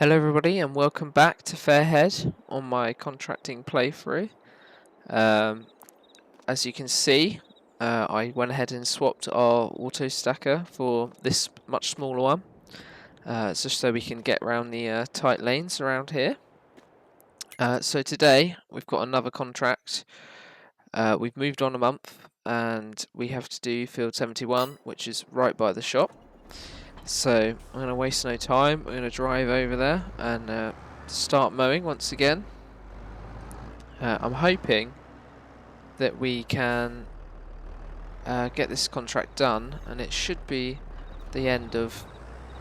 Hello everybody and welcome back to Fairhead on my contracting playthrough. Um, as you can see, I went ahead and swapped our auto stacker for this much smaller one, just so we can get around the tight lanes around here. So today we've got another contract. We've moved on a month and we have to do field 71, which is right by the shop. So I'm going to waste no time. We're going to drive over there and start mowing once again. I'm hoping that we can get this contract done, and it should be the end of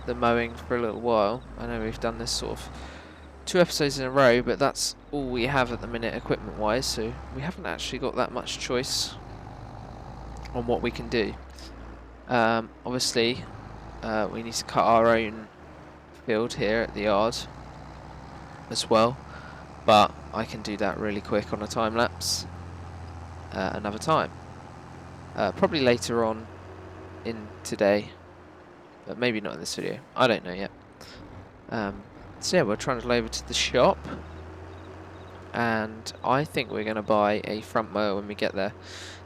the mowing for a little while. I know we've done this sort of 2 episodes in a row, but that's all we have at the minute equipment wise, so we haven't actually got that much choice on what we can do. Obviously we need to cut our own field here at the yard as well, but I can do that really quick on a time lapse another time. Probably later on in today, but maybe not in this video. I don't know yet. So yeah, we're trying to go over to the shop, and I think we're going to buy a front mower when we get there,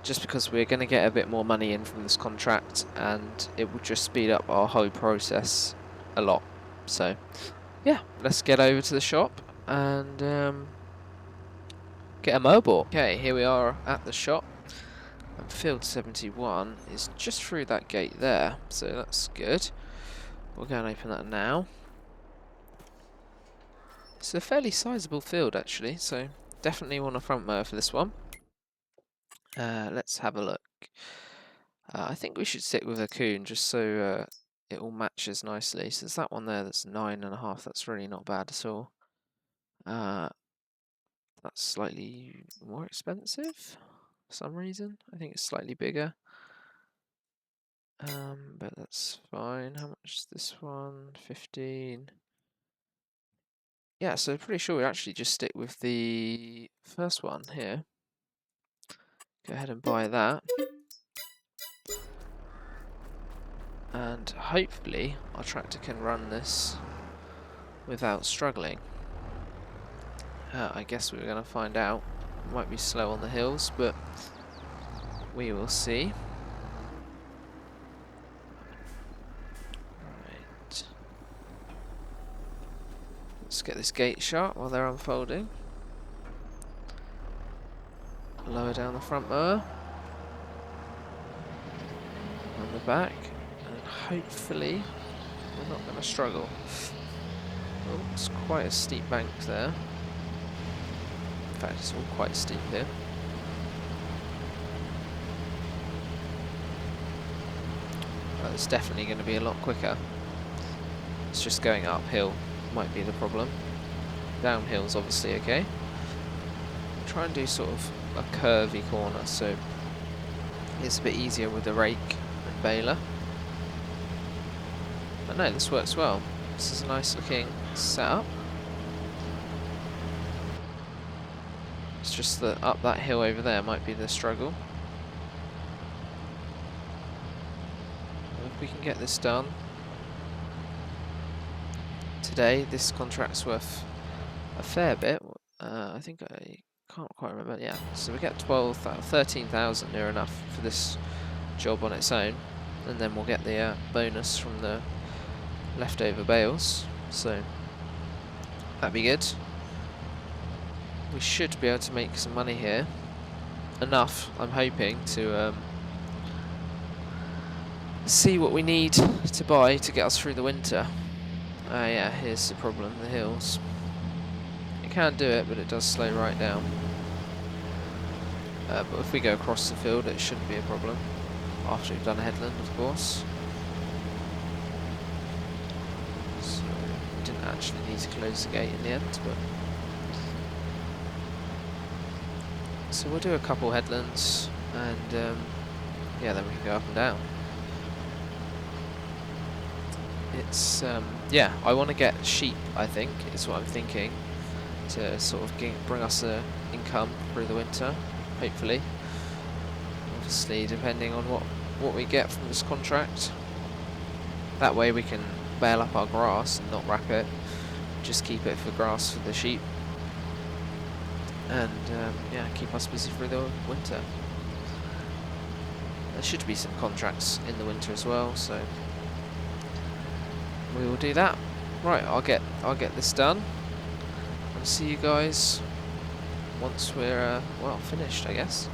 just because we're going to get a bit more money in from this contract, and it will just speed up our whole process a lot. So yeah, let's get over to the shop and get a mower bought. Okay, here we are at the shop. And field 71 is just through that gate there, so that's good. We'll go and open that now. It's a fairly sizable field actually, so definitely want a front mower for this one. Let's have a look. I think we should stick with a coon just so it all matches nicely. So there's that one there that's 9.5. That's really not bad at all. That's slightly more expensive for some reason. I think it's slightly bigger. But that's fine. How much is this one? 15. Yeah, so pretty sure we actually just stick with the first one here. Go ahead and buy that. And hopefully our tractor can run this without struggling. I guess we're going to find out. It might be slow on the hills, but we will see. Right. Let's get this gate shut while they're unfolding. Lower down the front mower. On the back. And hopefully we're not going to struggle. Oh, it's quite a steep bank there. In fact, it's all quite steep here. It's definitely going to be a lot quicker. It's just going uphill might be the problem. Downhill's obviously okay. Try and do sort of a curvy corner so it's a bit easier with the rake and baler. But no, this works well. This is a nice looking setup. It's just that up that hill over there might be the struggle. If we can get this done today, this contract's worth a fair bit. I think I can't quite remember. Yeah, so we get 13,000 near enough for this job on its own, and then we'll get the bonus from the leftover bales. So that'd be good. We should be able to make some money here. Enough, I'm hoping, to see what we need to buy to get us through the winter. Yeah, here's the problem, the hills. You can do it, but it does slow right down. But if we go across the field, it shouldn't be a problem. After we've done a headland, of course. So, we didn't actually need to close the gate in the end, but... So we'll do a couple headlands, and yeah, then we can go up and down. It's, yeah, I want to get sheep, I think, is what I'm thinking, to sort of bring us an income through the winter, hopefully. Obviously, depending on what we get from this contract. That way we can bale up our grass and not wrap it. just keep it for grass for the sheep, and yeah, keep us busy through the winter. There should be some contracts in the winter as well, so we will do that. Right, I'll get this done, and see you guys once we're well, finished, I guess.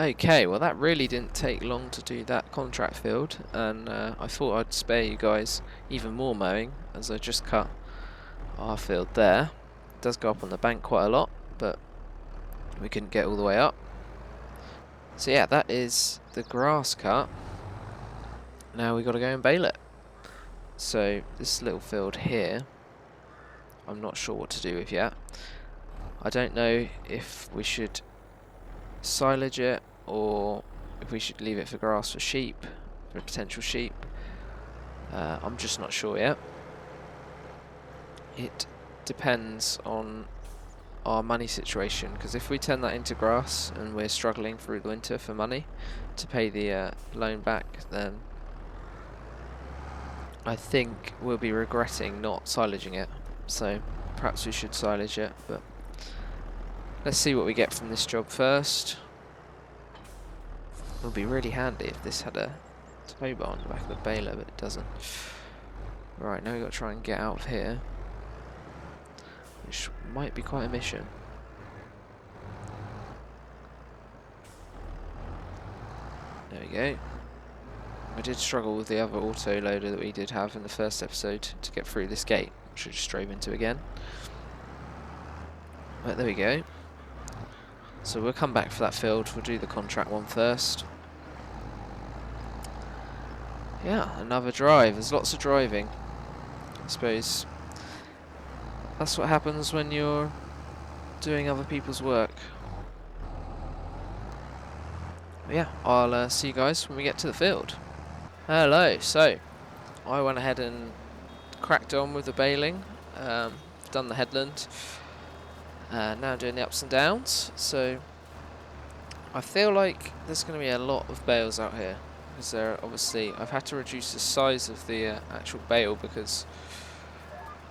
Okay, well that really didn't take long to do that contract field, and I thought I'd spare you guys even more mowing, as I just cut our field there. It does go up on the bank quite a lot, but we couldn't get all the way up. So yeah, that is the grass cut. Now we've got to go and bale it. So this little field here, I'm not sure what to do with yet. I don't know if we should silage it or if we should leave it for grass for sheep, for potential sheep. I'm just not sure yet. It depends on our money situation, because if we turn that into grass and we're struggling through the winter for money to pay the loan back, then I think we'll be regretting not silaging it. So perhaps we should silage it, but let's see what we get from this job first. It would be really handy if this had a tow bar on the back of the baler, but it doesn't. Right, now we've got to try and get out of here, which might be quite a mission. There we go. I did struggle with the other auto loader that we did have in the first episode to get through this gate, which I just drove into again. Right, there we go. So we'll come back for that field. We'll do the contract one first. Yeah, another drive. There's lots of driving. I suppose that's what happens when you're doing other people's work. But yeah, I'll see you guys when we get to the field. Hello, so I went ahead and cracked on with the baling. Done the headland. Now I'm doing the ups and downs. So I feel like there's going to be a lot of bales out here, because they're obviously, I've had to reduce the size of the actual bale because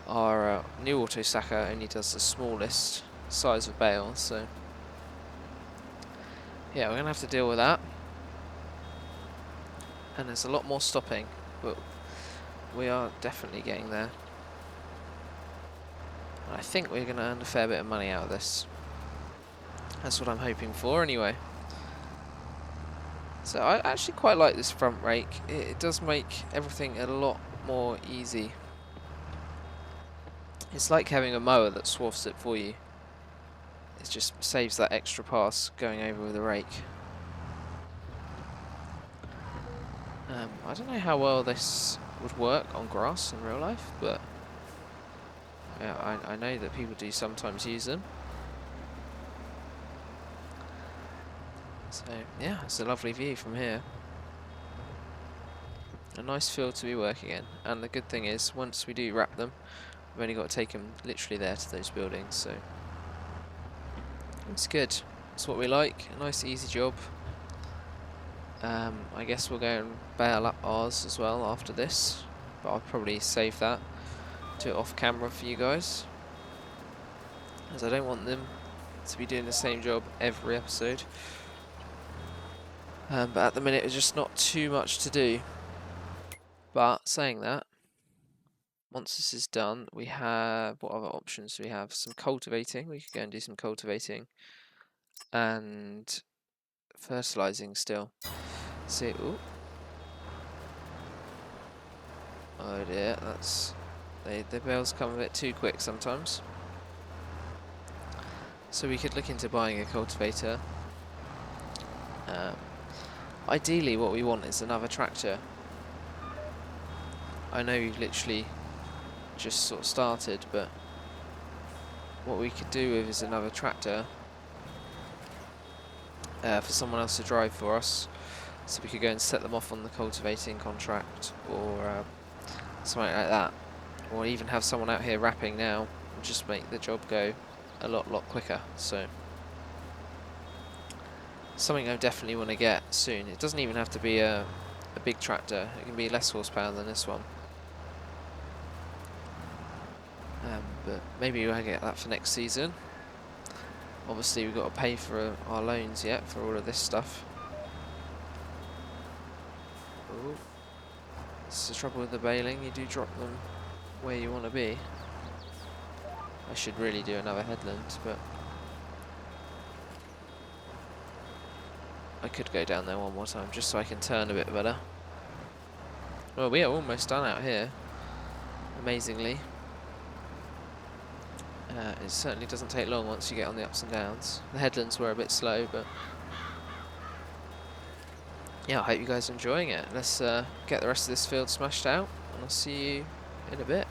our new auto stacker only does the smallest size of bale. So yeah, we're going to have to deal with that. And there's a lot more stopping, but we are definitely getting there. And I think we're going to earn a fair bit of money out of this. That's what I'm hoping for anyway. So I actually quite like this front rake. It does make everything a lot more easy. It's like having a mower that swaths it for you. It just saves that extra pass going over with a rake. I don't know how well this would work on grass in real life, but yeah, I know that people do sometimes use them. So yeah, it's a lovely view from here. A nice field to be working in, and the good thing is once we do wrap them, we've only got to take them literally there to those buildings, so it's good. It's what we like, a nice easy job. I guess we'll go and bail up ours as well after this, but I'll probably save that, do it off camera for you guys, as I don't want them to be doing the same job every episode. But at the minute there's just not too much to do. But saying that, once this is done, we have, what other options do we have? Some cultivating, we could go and do some cultivating, and fertilizing still. See, ooh. Oh dear, that's, the bales come a bit too quick sometimes. So we could look into buying a cultivator. Ideally what we want is another tractor. I know we've literally just sort of started, but what we could do with is another tractor for someone else to drive for us, so we could go and set them off on the cultivating contract or something like that, or even have someone out here wrapping now and just make the job go a lot quicker. So something I definitely want to get soon. It doesn't even have to be a big tractor, it can be less horsepower than this one. But maybe we'll get that for next season. Obviously we've got to pay for our loans yet for all of this stuff. Ooh. It's the trouble with the baling, you do drop them where you want to be. I should really do another headland, but I could go down there one more time just so I can turn a bit better. Well, we are almost done out here, amazingly. It certainly doesn't take long once you get on the ups and downs. The headlands were a bit slow, but yeah, I hope you guys are enjoying it. Let's get the rest of this field smashed out, and I'll see you in a bit.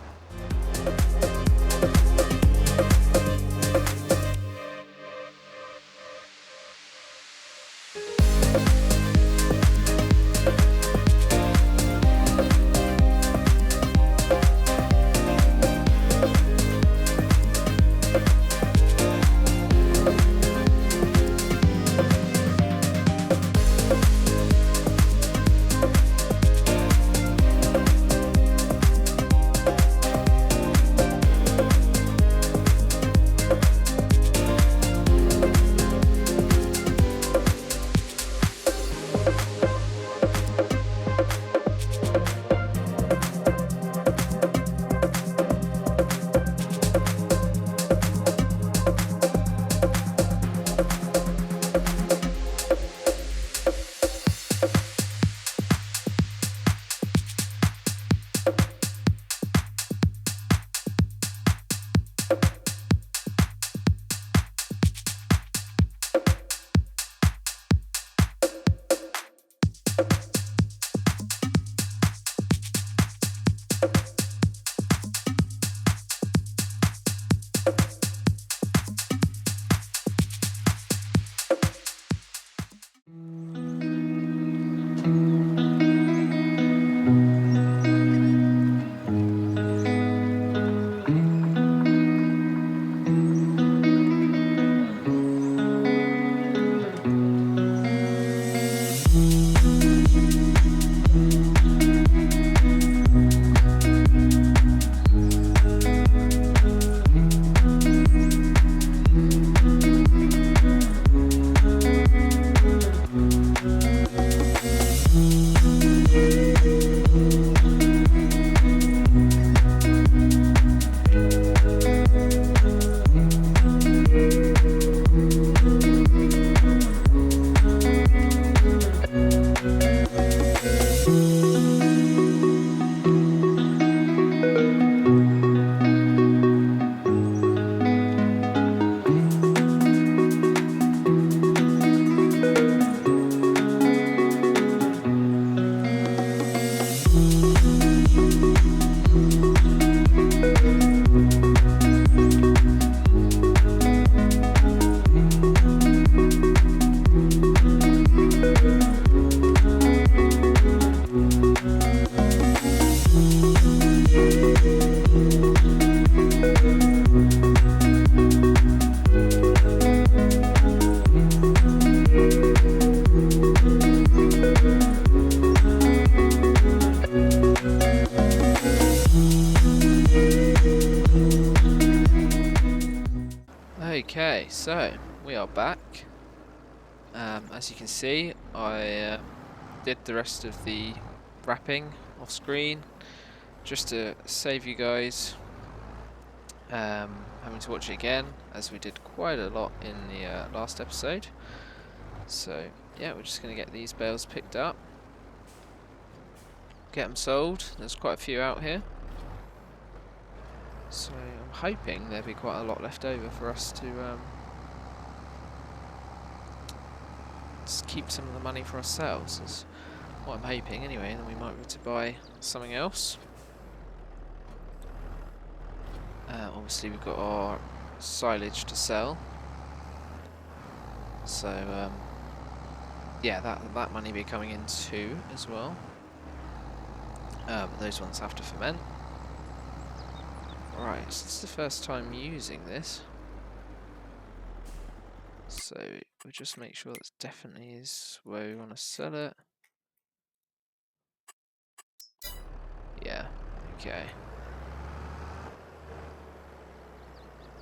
Okay, so we are back. As you can see, I did the rest of the wrapping off screen just to save you guys having to watch it again, as we did quite a lot in the last episode. So yeah, we're just going to get these bales picked up, get them sold. There's quite a few out here, so I'm hoping there'll be quite a lot left over for us to just keep some of the money for ourselves. That's what I'm hoping anyway, and then we might be able to buy something else. Obviously we've got our silage to sell, so yeah, that money will be coming in too as well. But those ones have to ferment. Right, so this is the first time using this, so we'll just make sure that definitely is where we want to sell it. Yeah, okay.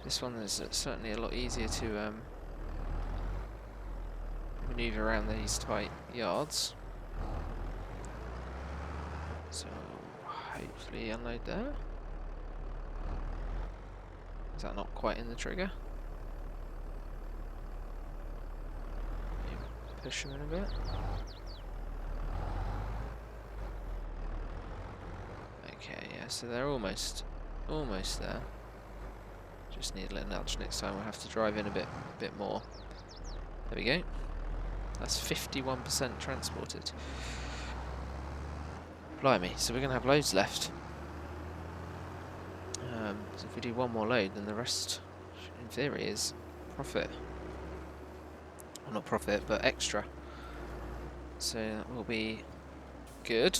This one is certainly a lot easier to maneuver around these tight yards. So hopefully unload there. Is that not quite in the trigger? Maybe push them in a bit. Okay, yeah, so they're almost there. Just need a little nudge next time. We'll have to drive in a bit more. There we go. That's 51% transported. Blimey, so we're going to have loads left. So if we do one more load, then the rest, in theory, is profit. Well, not profit, but extra. So that will be good.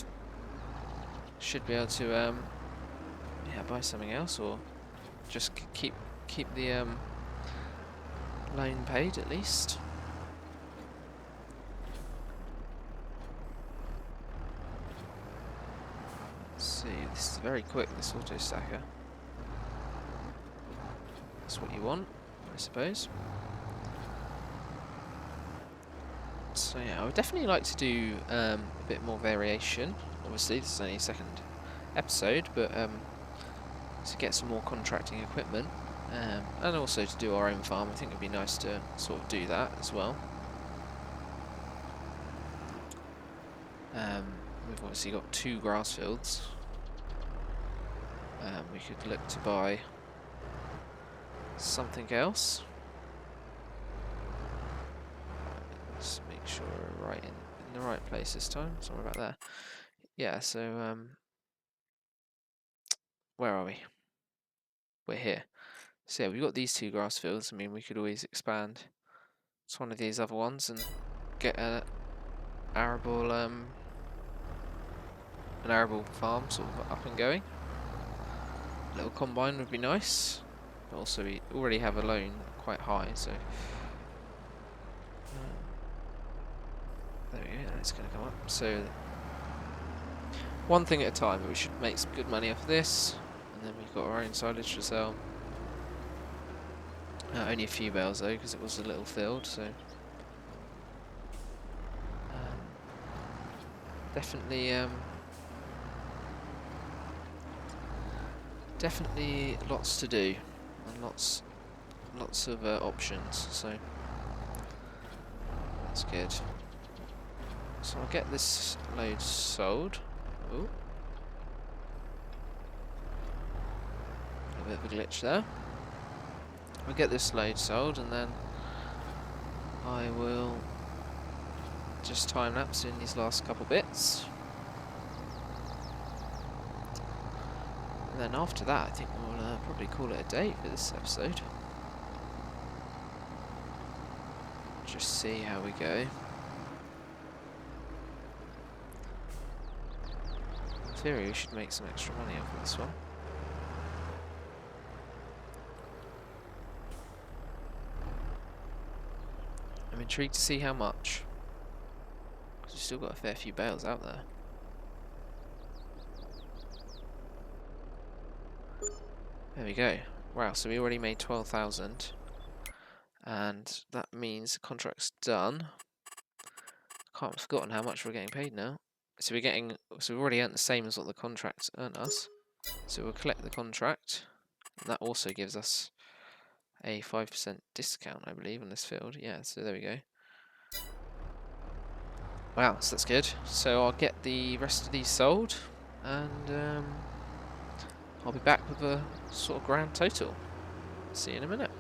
Should be able to, yeah, buy something else, or just keep the loan paid at least. Let's see, this is very quick, this auto stacker. That's what you want, I suppose. So yeah, I would definitely like to do a bit more variation. Obviously, this is only a second episode, but to get some more contracting equipment, and also to do our own farm. I think it'd be nice to sort of do that as well. We've obviously got 2 grass fields. We could look to buy something else. Let's make sure we're right in the right place this time. Somewhere about there. Yeah, so where are we? We're here. So yeah, we've got these 2 grass fields. I mean, we could always expand to one of these other ones and get an arable farm sort of up and going. A little combine would be nice. But also, we already have a loan quite high, so there we go. That's going to come up. So one thing at a time. But we should make some good money off this, and then we've got our own silage to sell. Only a few bales though, because it was a little field, so definitely definitely lots to do, and lots of options, so that's good. So I'll get this load sold. Ooh. A bit of a glitch there. We'll get this load sold, and then I will just time lapse in these last couple bits. And then after that, I think we'll probably call it a day for this episode. Just see how we go. In theory, we should make some extra money off of this one. I'm intrigued to see how much, because we've still got a fair few bales out there. There we go. Wow, so we already made 12,000. and that means the contract's done. I've forgotten how much we're getting paid now. So we've already earned the same as what the contracts earn us. So we'll collect the contract, and that also gives us a 5% discount, I believe, on this field. Yeah, so there we go. Wow, so that's good. So I'll get the rest of these sold, and I'll be back with a sort of grand total. See you in a minute.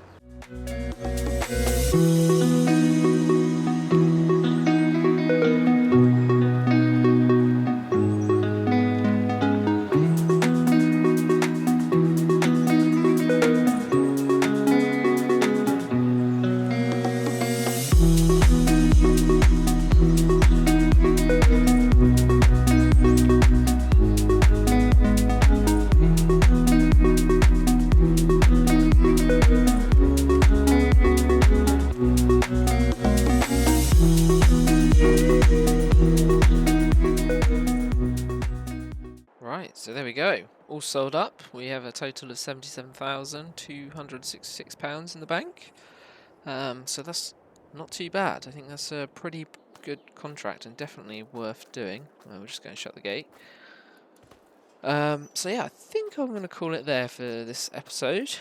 Right, so there we go. All sold up. We have a total of £77,266 in the bank. So that's not too bad. I think that's a pretty good contract and definitely worth doing. We're just going to shut the gate. So yeah, I think I'm going to call it there for this episode.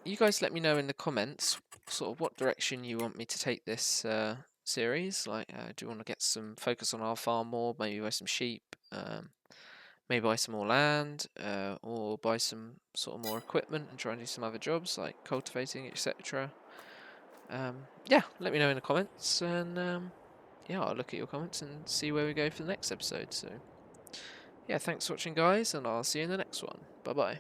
You guys let me know in the comments sort of what direction you want me to take this series. Like, do you want to get some focus on our farm more, maybe buy some sheep, maybe buy some more land, or buy some sort of more equipment and try and do some other jobs like cultivating, etc. Yeah, let me know in the comments, and yeah, I'll look at your comments and see where we go for the next episode. So yeah, thanks for watching, guys, and I'll see you in the next one. Bye bye.